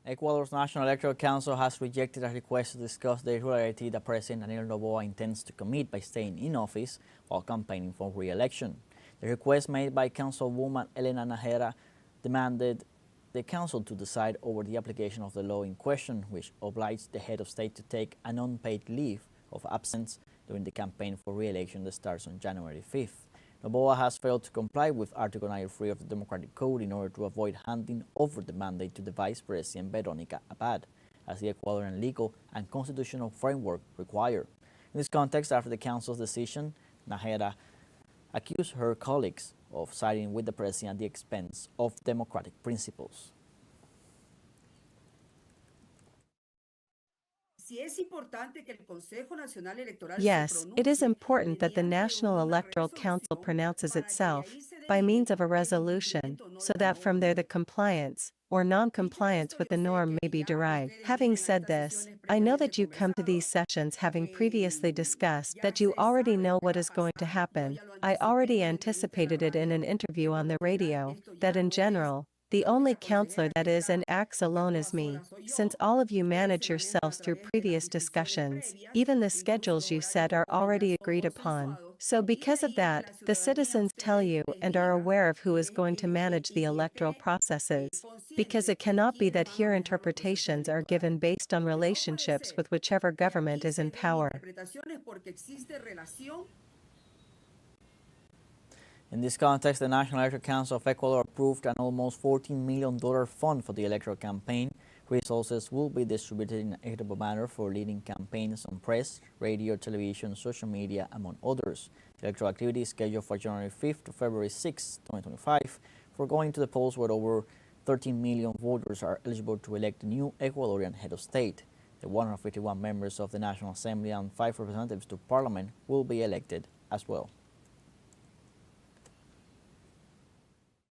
Ecuador's National Electoral Council has rejected a request to discuss the irregularity that President Daniel Noboa intends to commit by staying in office while campaigning for re-election. The request made by Councilwoman Elena Najera demanded the Council to decide over the application of the law in question, which obliged the head of state to take an unpaid leave of absence during the campaign for re-election that starts on January 5th. Noboa has failed to comply with Article 93 of the Democratic Code in order to avoid handing over the mandate to the Vice President Veronica Abad, as the Ecuadorian legal and constitutional framework require. In this context, after the Council's decision, Najera accused her colleagues of siding with the President at the expense of democratic principles. Yes, it is important that the National Electoral Council pronounces itself by means of a resolution, so that from there the compliance or non-compliance with the norm may be derived. Having said this, I know that you come to these sessions having previously discussed that you already know what is going to happen. I already anticipated it in an interview on the radio, that in general, the only counselor that is and acts alone is me, since all of you manage yourselves through previous discussions. Even the schedules you set are already agreed upon. So because of that, the citizens tell you and are aware of who is going to manage the electoral processes. Because it cannot be that here interpretations are given based on relationships with whichever government is in power. In this context, the National Electoral Council of Ecuador approved an almost $14 million fund for the electoral campaign. Resources will be distributed in an equitable manner for leading campaigns on press, radio, television, social media, among others. The electoral activity is scheduled for January 5th to February 6, 2025, for going to the polls where over 13 million voters are eligible to elect a new Ecuadorian head of state. The 151 members of the National Assembly and 5 representatives to Parliament will be elected as well.